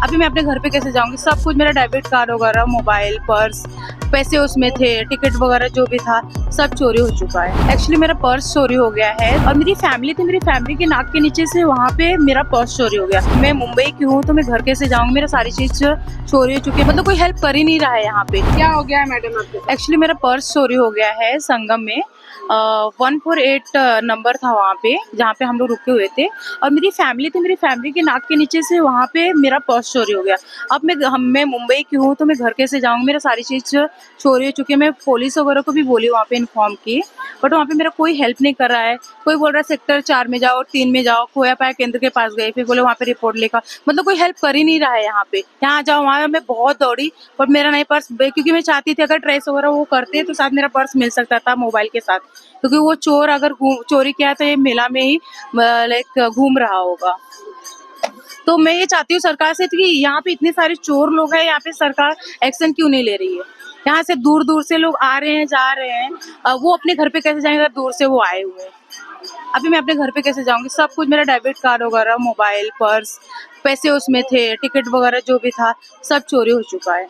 अभी मैं अपने घर पे कैसे जाऊंगी? सब कुछ मेरा डेबिट कार्ड वगैरह, मोबाइल, पर्स, पैसे उसमें थे, टिकट वगैरह जो भी था सब चोरी हो चुका है। एक्चुअली मेरा पर्स चोरी हो गया है और मेरी फैमिली थी, मेरी फैमिली के नाक के नीचे से वहाँ पे मेरा पर्स चोरी हो गया। मैं मुंबई की हूँ तो मैं घर कैसे जाऊंगी? मेरा सारी चीज चोरी हो चुकी है, मतलब कोई हेल्प कर ही नहीं रहा है यहाँ पे। क्या हो गया है मैडम आपके? एक्चुअली मेरा पर्स चोरी हो गया है संगम में। 148 नंबर था वहाँ पे जहाँ पे हम लोग रुके हुए थे और मेरी फैमिली थी, मेरी फैमिली के नाक के नीचे से वहाँ पे मेरा पर्स चोरी हो गया। अब मैं मुंबई की हूँ तो मैं घर कैसे जाऊँगी? मेरा सारी चीज़ चोरी हो चुकी है। मैं पुलिस वगैरह को भी बोली वहाँ पे इन्फॉर्म की, बट वहाँ पे मेरा कोई हेल्प नहीं कर रहा है। कोई बोल रहा है सेक्टर 4 में जाओ, 3 में जाओ, खोया पाया केंद्र के पास गए, फिर बोले वहाँ पे रिपोर्ट लिखा, मतलब कोई हेल्प कर ही नहीं रहा है यहाँ पे। यहाँ जाओ वहाँ, मैं बहुत दौड़ी बट मेरा नहीं पर्स, क्योंकि मैं चाहती थी अगर ट्रेस वगैरह वो करते तो साथ मेरा पर्स मिल सकता था मोबाइल के साथ, क्योंकि वो चोर अगर चोरी किया तो ये मेला में ही लाइक घूम रहा होगा। तो मैं ये चाहती हूँ सरकार से कि यहाँ पे इतने सारे चोर लोग हैं, यहाँ पे सरकार एक्शन क्यों नहीं ले रही है? यहाँ से दूर दूर से लोग आ रहे हैं, जा रहे हैं, वो अपने घर पे कैसे जाएंगे अगर दूर से वो आए हुए हैं? अभी मैं अपने घर पे कैसे जाऊंगी? सब कुछ मेरा डेबिट कार्ड वगैरह, मोबाइल, पर्स, पैसे उसमें थे, टिकट वगैरह जो भी था सब चोरी हो चुका है।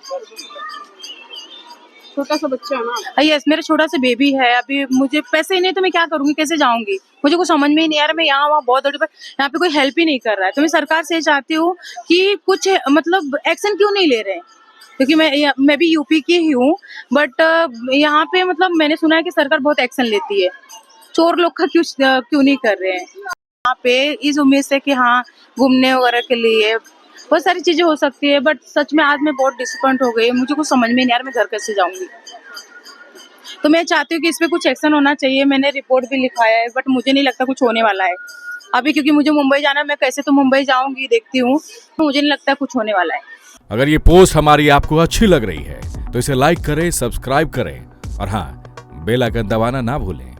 छोटा सा बच्चा है ना? यस, मेरा छोटा सा बेबी है। अभी मुझे पैसे ही नहीं तो मैं क्या करूंगी? कैसे जाऊंगी? मुझे कुछ समझ में ही नहीं आ रहा। मैं यहाँ वहाँ बहुत दौड़ी पर यहाँ पे कोई हेल्प ही नहीं कर रहा है। तो मैं सरकार से ये चाहती हूँ कि कुछ मतलब एक्शन क्यों नहीं ले रहे हैं? क्योंकि मैं भी यूपी की ही हूँ, बट यहाँ पे मतलब मैंने सुना है कि सरकार बहुत एक्शन लेती है। चोर लोग का क्यों नहीं कर रहे हैं यहाँ पे? इस उम्मीद से कि हाँ घूमने वगैरह के लिए बहुत सारी चीजें हो सकती है, बट सच में आज मैं बहुत डिसअपॉइंट हो गई। मुझे कुछ समझ में नहीं आ रहा मैं घर कैसे जाऊंगी। तो मैं चाहती हूँ कि इस पे कुछ एक्शन होना चाहिए। मैंने रिपोर्ट भी लिखाया है, बट मुझे नहीं लगता कुछ होने वाला है अभी, क्योंकि मुझे मुंबई जाना है। मैं कैसे तो मुंबई जाऊंगी, देखती हूँ, तो मुझे नहीं लगता कुछ होने वाला है। अगर ये पोस्ट हमारी आपको अच्छी लग रही है तो इसे लाइक करें, सब्सक्राइब करें और हाँ, बेल आइकन दबाना ना भूलें।